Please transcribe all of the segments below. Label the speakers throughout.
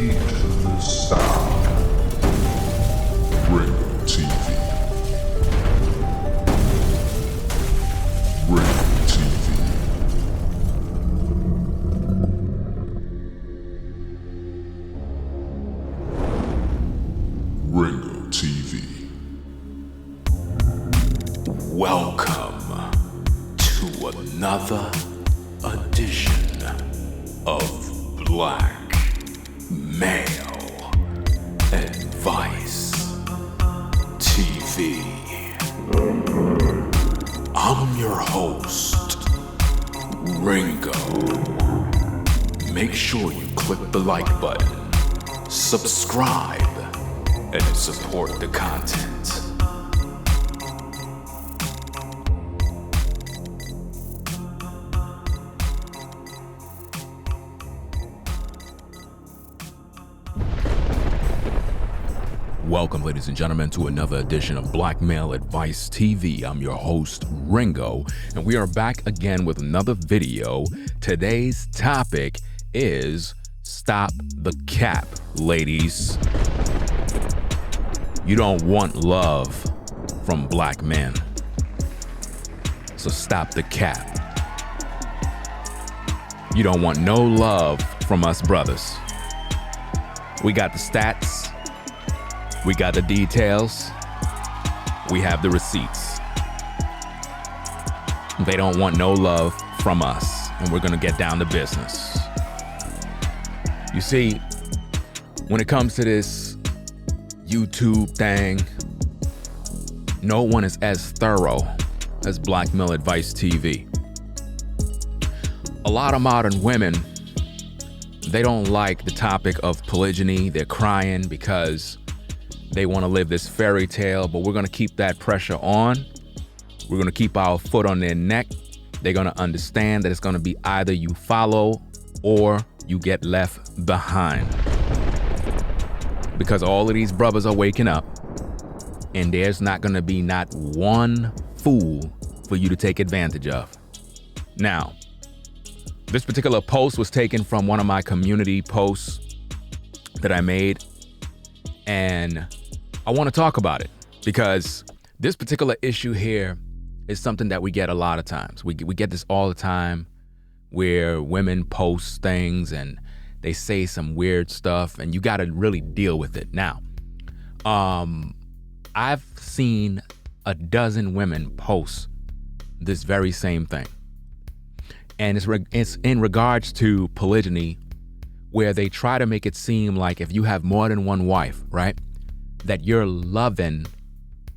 Speaker 1: and the sound. Ringo TV. Ringo TV. Ringo TV.
Speaker 2: Welcome to another edition of Black Male Advice TV. I'm your host, Ringo. Make sure you click the like button, subscribe, and support the content. Welcome, ladies and gentlemen, to another edition of Black Male Advice TV. I'm your host, Ringo, and we are back again with another video. Today's topic is Stop the Cap, ladies. You don't want love from black men, so stop the cap. You don't want no love from us brothers. We got the stats. We got the details. We have the receipts. They don't want no love from us, and we're gonna get down to business. You see, when it comes to this YouTube thing, no one is as thorough as Black Male Advice TV. A lot of modern women, they don't like the topic of polygyny. They're crying because they want to live this fairy tale, but we're going to keep that pressure on. We're going to keep our foot on their neck. They're going to understand that it's going to be either you follow or you get left behind. Because all of these brothers are waking up, and there's not going to be not one fool for you to take advantage of. Now, this particular post was taken from one of my community posts that I made, and I want to talk about it because this particular issue here is something that we get a lot of times. We get this all the time where women post things and they say some weird stuff, and you got to really deal with it. Now, I've seen a dozen women post this very same thing. And it's in regards to polygyny, where they try to make it seem like if you have more than one wife, right, that you're loving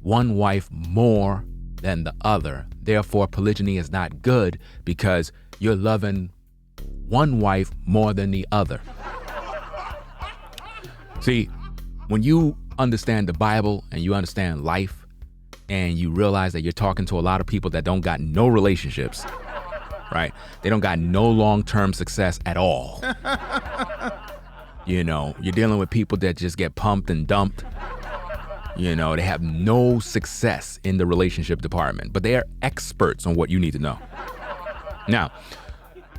Speaker 2: one wife more than the other. Therefore, polygyny is not good because you're loving one wife more than the other. See, when you understand the Bible and you understand life and you realize that you're talking to a lot of people that don't got no relationships, right? They don't got no long-term success at all. You know, you're dealing with people that just get pumped and dumped. You know, they have no success in the relationship department, but they are experts on what you need to know. Now,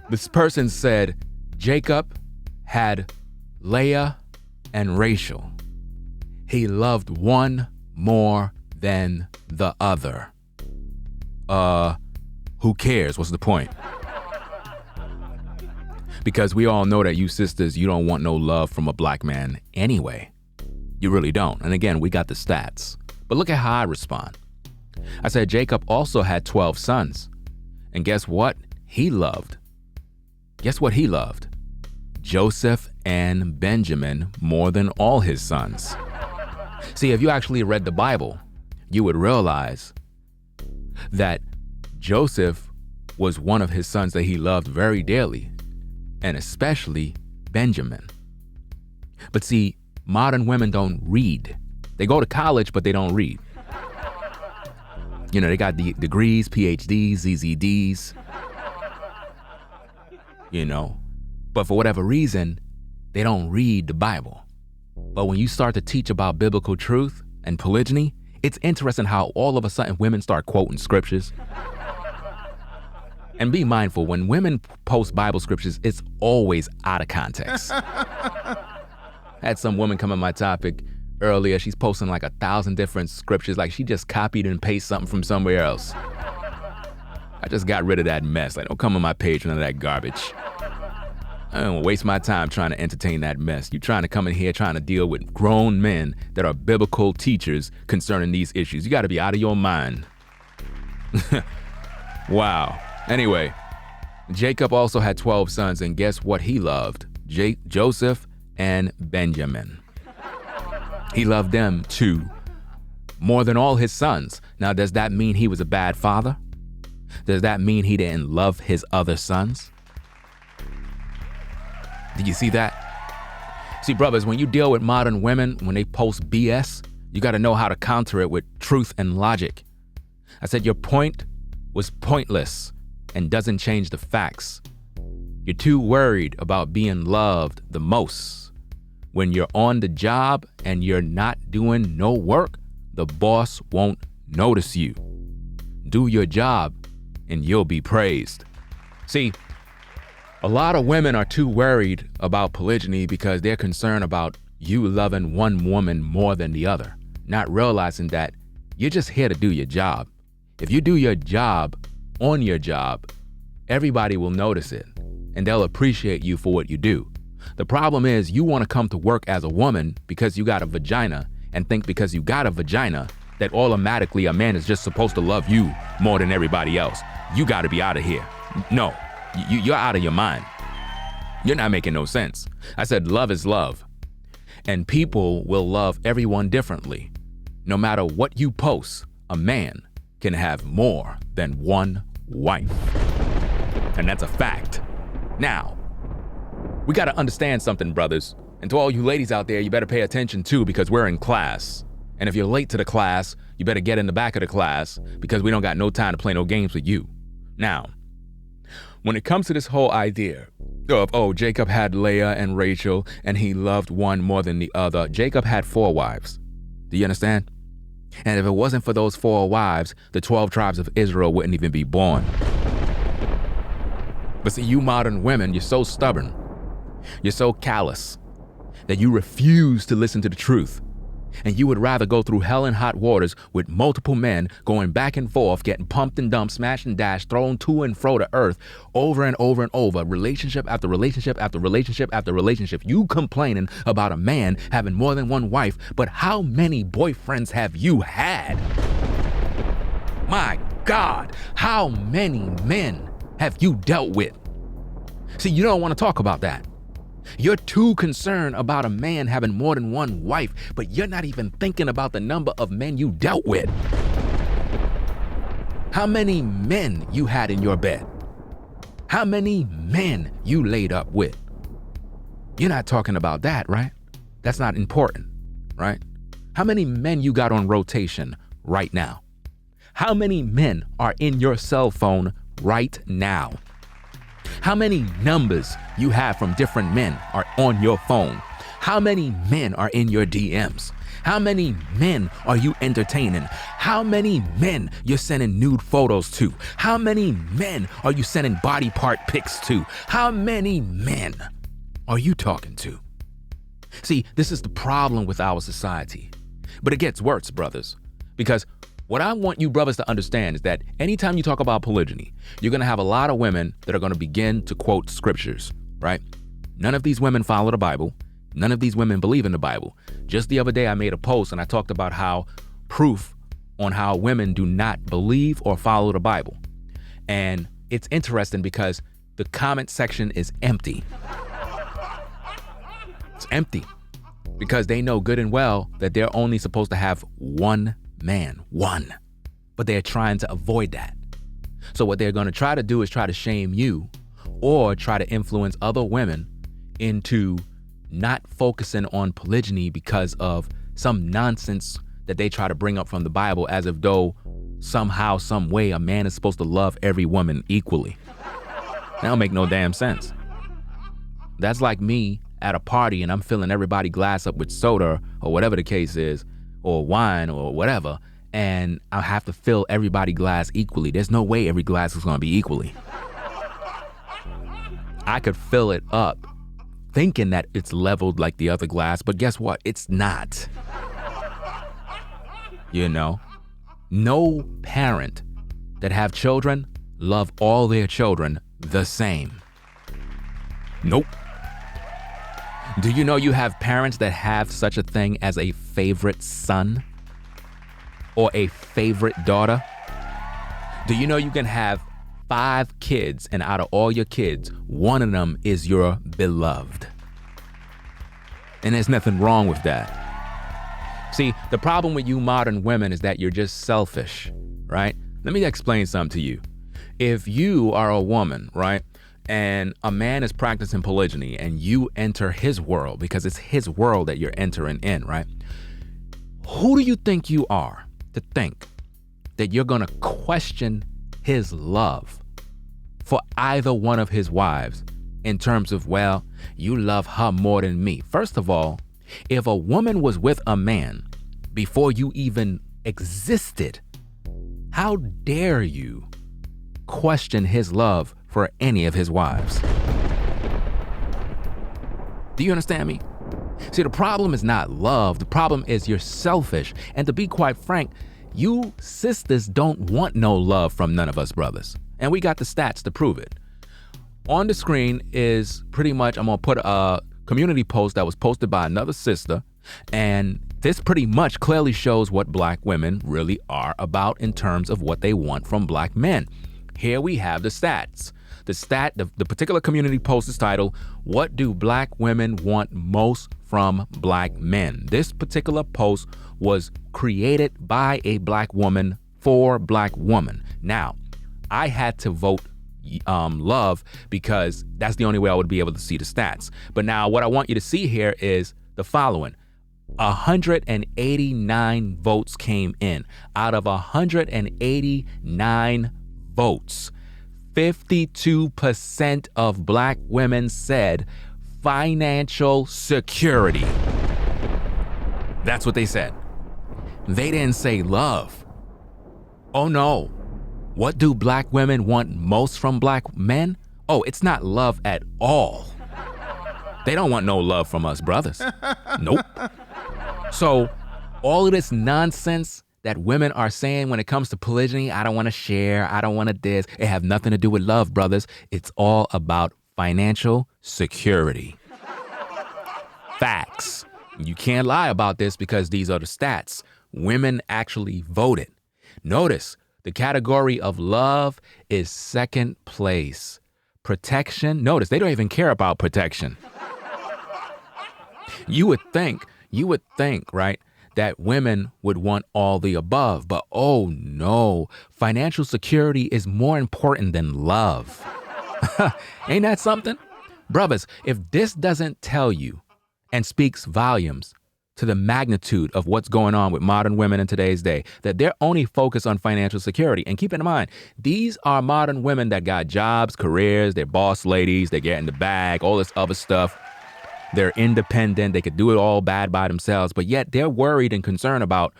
Speaker 2: this person said Jacob had Leah and Rachel. He loved one more than the other. Who cares? What's the point? Because we all know that you sisters, you don't want no love from a black man anyway. You really don't. And again, we got the stats. But look at how I respond. I said Jacob also had 12 sons. And guess what? He loved. Guess what he loved? Joseph and Benjamin more than all his sons. See, if you actually read the Bible, you would realize that Joseph was one of his sons that he loved very dearly, and especially Benjamin. But see, modern women don't read. They go to college, but they don't read. You know, they got the degrees, PhDs, ZZDs, you know, but for whatever reason, they don't read the Bible. But when you start to teach about biblical truth and polygyny, it's interesting how all of a sudden women start quoting scriptures. And be mindful, when women post Bible scriptures, it's always out of context. Had some woman come on my topic earlier. She's posting like 1,000 different scriptures, like she just copied and pasted something from somewhere else. I just got rid of that mess. Like, don't come on my page with none of that garbage. I don't waste my time trying to entertain that mess. You're trying to come in here trying to deal with grown men that are biblical teachers concerning these issues. You got to be out of your mind. Wow. Anyway, Jacob also had 12 sons, and guess what he loved? Joseph and Benjamin. He loved them too, more than all his sons. Now, does that mean he was a bad father? Does that mean he didn't love his other sons? Did you see that? See, brothers, when you deal with modern women, when they post BS, you got to know how to counter it with truth and logic. I said your point was pointless and doesn't change the facts. You're too worried about being loved the most. When you're on the job and you're not doing no work, the boss won't notice you. Do your job and you'll be praised. See, a lot of women are too worried about polygyny because they're concerned about you loving one woman more than the other, not realizing that you're just here to do your job. If you do your job on your job, everybody will notice it and they'll appreciate you for what you do. The problem is you want to come to work as a woman because you got a vagina and think because you got a vagina that automatically a man is just supposed to love you more than everybody else. You got to be out of here. No. You're out of your mind. You're not making no sense. I said love is love. And people will love everyone differently. No matter what you post, a man can have more than one wife. And that's a fact. Now, we got to understand something, brothers. And to all you ladies out there, you better pay attention too, because we're in class. And if you're late to the class, you better get in the back of the class because we don't got no time to play no games with you. Now, when it comes to this whole idea of, Jacob had Leah and Rachel and he loved one more than the other, Jacob had 4 wives. Do you understand? And if it wasn't for those 4 wives, the 12 tribes of Israel wouldn't even be born. But see, you modern women, you're so stubborn. You're so callous that you refuse to listen to the truth. And you would rather go through hell and hot waters with multiple men going back and forth, getting pumped and dumped, smashed and dashed, thrown to and fro to earth over and over and over, relationship after relationship after relationship after relationship. You complaining about a man having more than one wife, but how many boyfriends have you had? My God, how many men have you dealt with? See, you don't want to talk about that. You're too concerned about a man having more than one wife, but you're not even thinking about the number of men you dealt with. How many men you had in your bed? How many men you laid up with? You're not talking about that, right? That's not important, right? How many men you got on rotation right now? How many men are in your cell phone right now? How many numbers you have from different men are on your phone? How many men are in your DMs? How many men are you entertaining? How many men you're sending nude photos to? How many men are you sending body part pics to? How many men are you talking to? See, this is the problem with our society. But it gets worse, brothers, because what I want you brothers to understand is that anytime you talk about polygyny, you're going to have a lot of women that are going to begin to quote scriptures, right? None of these women follow the Bible. None of these women believe in the Bible. Just the other day, I made a post and I talked about how proof on how women do not believe or follow the Bible. And it's interesting because the comment section is empty. It's empty because they know good and well that they're only supposed to have one man, but they're trying to avoid that. So what they're going to try to do is try to shame you or try to influence other women into not focusing on polygyny because of some nonsense that they try to bring up from the Bible, as if though somehow, some way a man is supposed to love every woman equally. That don't make no damn sense. That's like me at a party and I'm filling everybody glass up with soda or whatever the case is, or wine or whatever, and I have to fill everybody glass equally. There's no way every glass is going to be equally. I could fill it up thinking that it's leveled like the other glass, but guess what? It's not. You know, no parent that have children love all their children the same. Nope. Do you know you have parents that have such a thing as a favorite son or a favorite daughter? Do you know you can have 5 kids and out of all your kids, one of them is your beloved? And there's nothing wrong with that. See, the problem with you modern women is that you're just selfish, right? Let me explain something to you. If you are a woman, right, and a man is practicing polygyny and you enter his world because it's his world that you're entering in, right? Who do you think you are to think that you're going to question his love for either one of his wives in terms of, well, you love her more than me? First of all, if a woman was with a man before you even existed, how dare you question his love for any of his wives? Do you understand me? See, the problem is not love. The problem is you're selfish. And to be quite frank, you sisters don't want no love from none of us brothers. And we got the stats to prove it. On the screen is pretty much, I'm going to put a community post that was posted by another sister. And this pretty much clearly shows what black women really are about in terms of what they want from black men. Here we have the stats. The particular community post is titled, "What do black women want most from black men?" This particular post was created by a black woman for black woman. Now, I had to vote love because that's the only way I would be able to see the stats. But now what I want you to see here is the following. 189 votes came in. Out of 189 votes, 52% of black women said financial security. That's what they said. They didn't say love. Oh no. What do black women want most from black men? Oh, it's not love at all. They don't want no love from us brothers. Nope. So all of this nonsense that women are saying when it comes to polygyny, I don't want to share, I don't want to this, it have nothing to do with love, brothers. It's all about financial security. Facts. You can't lie about this because these are the stats. Women actually voted. Notice the category of love is second place. Protection, notice they don't even care about protection. You would think, right, that women would want all the above, but oh no, financial security is more important than love. Ain't that something? Brothers, if this doesn't tell you and speaks volumes to the magnitude of what's going on with modern women in today's day, that they're only focused on financial security. And keep in mind, these are modern women that got jobs, careers, they're boss ladies, they get in the bag, all this other stuff. They're independent. They could do it all bad by themselves, but yet they're worried and concerned about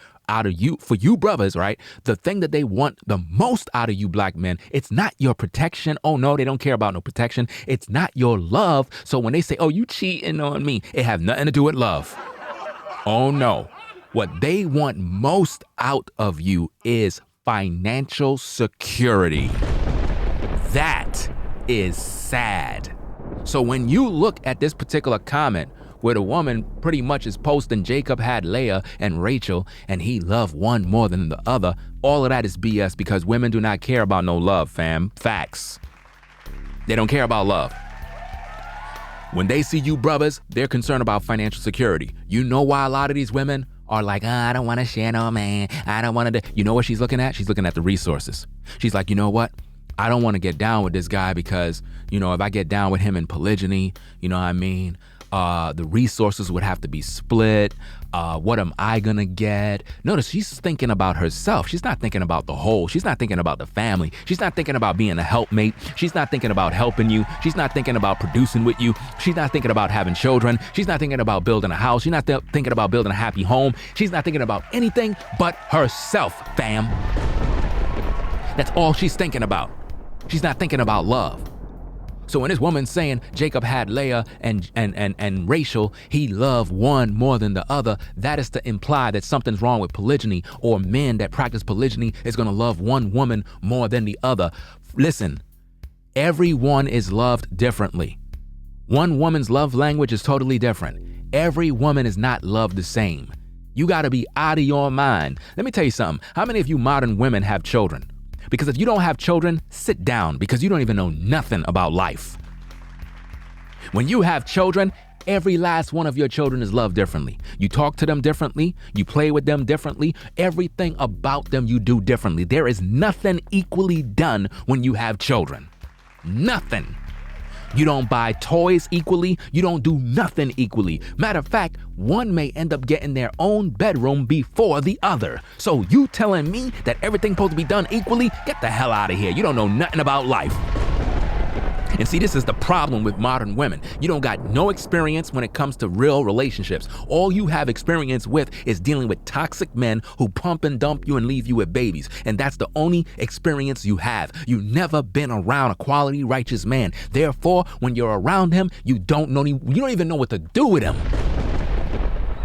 Speaker 2: for you brothers, right? The thing that they want the most out of you black men, it's not your protection. Oh no, they don't care about no protection. It's not your love. So when they say, oh, you cheating on me, it have nothing to do with love. Oh no. What they want most out of you is financial security. That is sad. So when you look at this particular comment where the woman pretty much is posting Jacob had Leah and Rachel and he loved one more than the other, all of that is BS because women do not care about no love, fam. Facts. They don't care about love. When they see you brothers, they're concerned about financial security. You know why a lot of these women are like, I don't want to share no man. I don't want to. You know what she's looking at? She's looking at the resources. She's like, you know what? I don't want to get down with this guy because, you know, if I get down with him in polygyny, you know what I mean? The resources would have to be split. What am I going to get? Notice she's thinking about herself. She's not thinking about the whole. She's not thinking about the family. She's not thinking about being a helpmate. She's not thinking about helping you. She's not thinking about producing with you. She's not thinking about having children. She's not thinking about building a house. She's not thinking about building a happy home. She's not thinking about anything but herself, fam. That's all she's thinking about. She's not thinking about love. So when this woman's saying Jacob had Leah and Rachel, he loved one more than the other, that is to imply that something's wrong with polygyny, or men that practice polygyny is going to love one woman more than the other. Listen, everyone is loved differently. One woman's love language is totally different. Every woman is not loved the same. You got to be out of your mind. Let me tell you something. How many of you modern women have children? Because if you don't have children, sit down, because you don't even know nothing about life. When you have children, every last one of your children is loved differently. You talk to them differently. You play with them differently. Everything about them you do differently. There is nothing equally done when you have children. Nothing. You don't buy toys equally. You don't do nothing equally. Matter of fact, one may end up getting their own bedroom before the other. So you telling me that everything's supposed to be done equally? Get the hell out of here. You don't know nothing about life. And see, this is the problem with modern women. You don't got no experience when it comes to real relationships. All you have experience with is dealing with toxic men who pump and dump you and leave you with babies. And that's the only experience you have. You've never been around a quality, righteous man. Therefore, when you're around him, you don't even know what to do with him.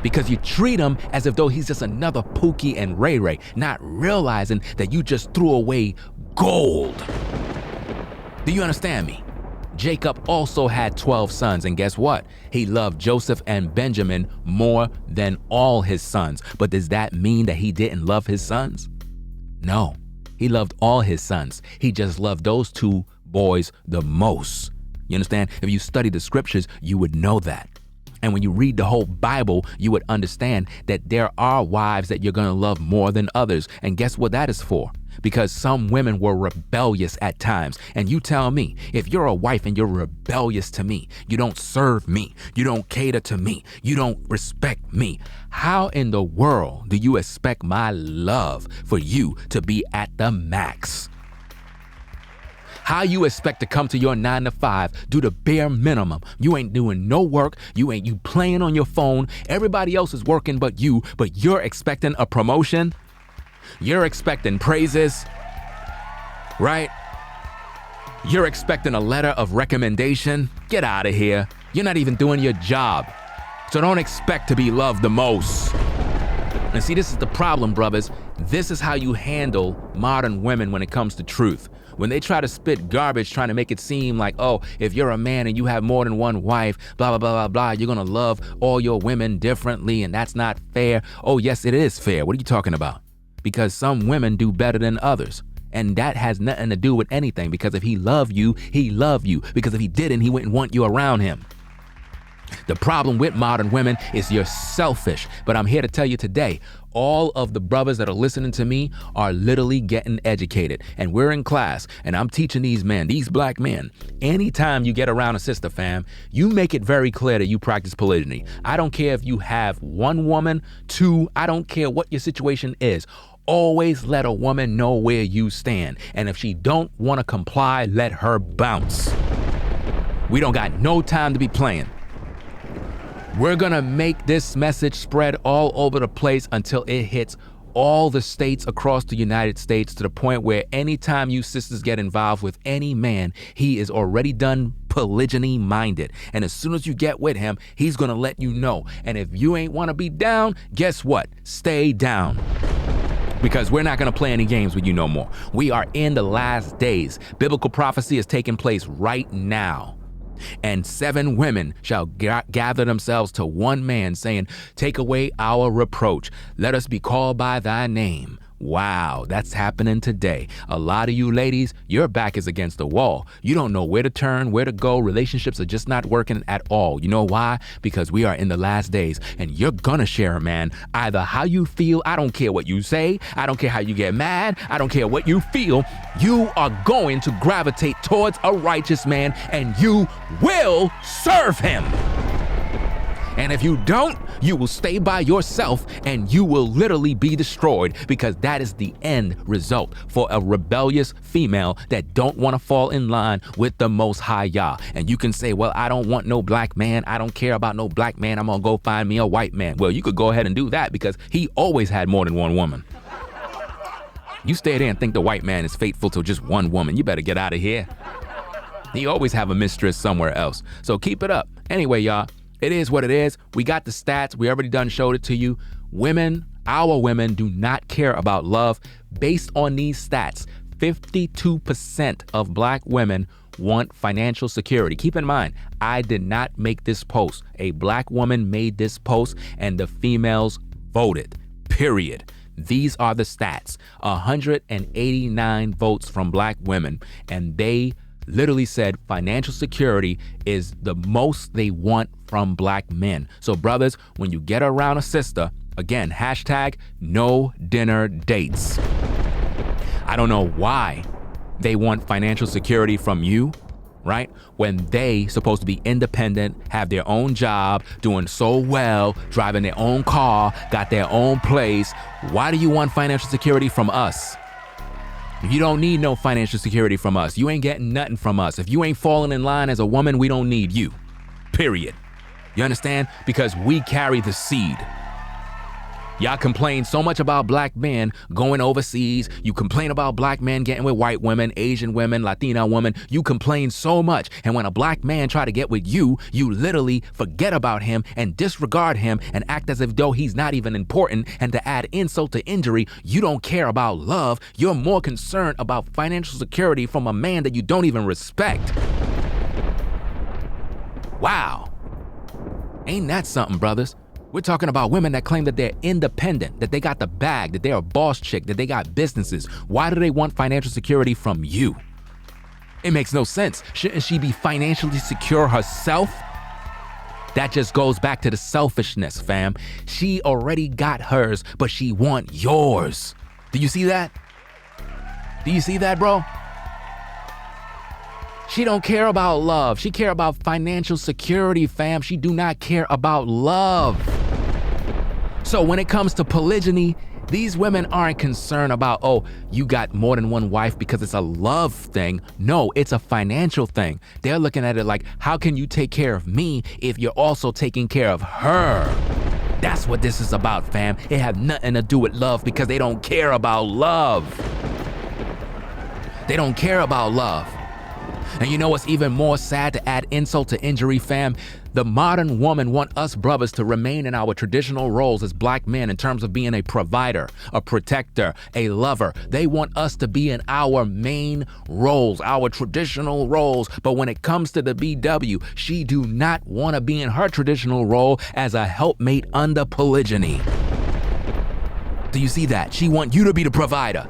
Speaker 2: Because you treat him as if though he's just another Pookie and Ray Ray, not realizing that you just threw away gold. Do you understand me? Jacob also had 12 sons, and guess what? He loved Joseph and Benjamin more than all his sons. But does that mean that he didn't love his sons? No, he loved all his sons. He just loved those two boys the most. You understand? If you study the scriptures, you would know that. And when you read the whole Bible, you would understand that there are wives that you're going to love more than others. And guess what that is for? Because some women were rebellious at times. And you tell me, if you're a wife and you're rebellious to me, you don't serve me, you don't cater to me, you don't respect me, how in the world do you expect my love for you to be at the max? How you expect to come to your 9 to 5, do the bare minimum. You ain't doing no work. You playing on your phone. Everybody else is working but you're expecting a promotion. You're expecting praises, right? You're expecting a letter of recommendation. Get out of here. You're not even doing your job. So don't expect to be loved the most. And see, this is the problem, brothers. This is how you handle modern women when it comes to truth. When they try to spit garbage, trying to make it seem like, oh, if you're a man and you have more than one wife, blah, blah, blah, blah, blah, you're going to love all your women differently, and that's not fair. Oh, yes, it is fair. What are you talking about? Because some women do better than others. And that has nothing to do with anything, because if he loved you, he loved you. Because if he didn't, he wouldn't want you around him. The problem with modern women is you're selfish. But I'm here to tell you today, all of the brothers that are listening to me are literally getting educated. And we're in class, and I'm teaching these men, these black men, anytime you get around a sister, fam, you make it very clear that you practice polygyny. I don't care if you have one woman, two, I don't care what your situation is. Always let a woman know where you stand. And if she don't want to comply, let her bounce. We don't got no time to be playing. We're gonna make this message spread all over the place until it hits all the states across the United States, to the point where anytime you sisters get involved with any man, he is already done polygyny minded. And as soon as you get with him, he's gonna let you know. And if you ain't wanna be down, guess what? Stay down. Because we're not gonna play any games with you no more. We are in the last days. Biblical prophecy is taking place right now. And 7 women shall gather themselves to one man, saying, take away our reproach. Let us be called by thy name. Wow, that's happening today. A lot of you ladies, your back is against the wall. You don't know where to turn, where to go. Relationships are just not working at all. You know why? Because we are in the last days, and you're gonna share a man. Either how you feel, I don't care what you say. I don't care how you get mad. I don't care what you feel. You are going to gravitate towards a righteous man, and you will serve him. And if you don't, you will stay by yourself and you will literally be destroyed, because that is the end result for a rebellious female that don't want to fall in line with the Most High Yah. And you can say, well, I don't want no black man. I don't care about no black man. I'm going to go find me a white man. Well, you could go ahead and do that, because he always had more than one woman. You stay there and think the white man is faithful to just one woman. You better get out of here. He always have a mistress somewhere else. So keep it up. Anyway, y'all, it is what it is. We got the stats. We already done showed it to you. Women, our women do not care about love. Based on these stats, 52% of black women want financial security. Keep in mind, I did not make this post. A black woman made this post and the females voted, period. These are the stats. 189 votes from black women, and they literally said financial security is the most they want from black men. So brothers, when you get around a sister, again, hashtag no dinner dates. I don't know why they want financial security from you, right? When they supposed to be independent, have their own job, doing so well, driving their own car, got their own place. Why do you want financial security from us? You don't need no financial security from us. You ain't getting nothing from us. If you ain't falling in line as a woman, we don't need you, period. You understand? Because we carry the seed. Y'all complain so much about black men going overseas. You complain about black men getting with white women, Asian women, Latina women. You complain so much. And when a black man try to get with you, you literally forget about him and disregard him and act as if though he's not even important. And to add insult to injury, you don't care about love. You're more concerned about financial security from a man that you don't even respect. Wow. Ain't that something, brothers? We're talking about women that claim that they're independent, that they got the bag, that they're a boss chick, that they got businesses. Why do they want financial security from you? It makes no sense. Shouldn't she be financially secure herself? That just goes back to the selfishness, fam. She already got hers, but she want yours. Do you see that? Do you see that, bro? She don't care about love. She care about financial security, fam. She do not care about love. So when it comes to polygyny, these women aren't concerned about, oh, you got more than one wife because it's a love thing. No, it's a financial thing. They're looking at it like, how can you take care of me if you're also taking care of her? That's what this is about, fam. It has nothing to do with love because they don't care about love. They don't care about love. And you know what's even more sad, to add insult to injury, fam? The modern woman want us brothers to remain in our traditional roles as black men in terms of being a provider, a protector, a lover. They want us to be in our main roles, our traditional roles. But when it comes to the BW, she do not want to be in her traditional role as a helpmate under polygyny. Do you see that? She want you to be the provider.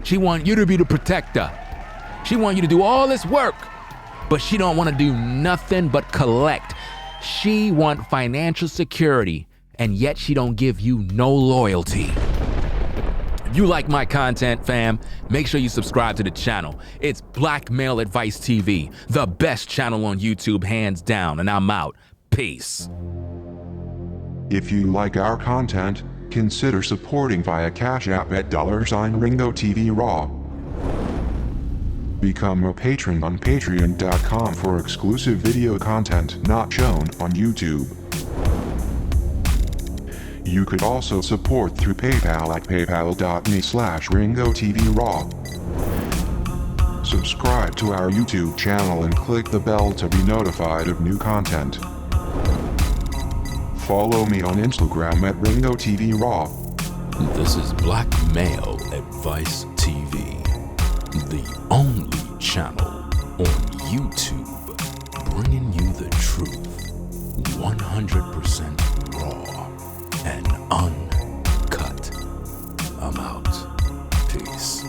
Speaker 2: She want you to be the protector. She want you to do all this work, but she don't want to do nothing but collect. She want financial security, and yet she don't give you no loyalty. If you like my content, fam, make sure you subscribe to the channel. It's Black Male Advice TV, the best channel on YouTube, hands down, and I'm out. Peace.
Speaker 1: If you like our content, consider supporting via Cash App at $Ringo TV Raw. Become a patron on patreon.com for exclusive video content not shown on YouTube. You could also support through PayPal at paypal.me/Ringo TV Raw. Subscribe to our YouTube channel and click the bell to be notified of new content. Follow me on Instagram at Ringo TV Raw.
Speaker 2: This is Black Male Advice TV, the only channel on YouTube bringing you the truth 100% raw and uncut. I'm out. Peace.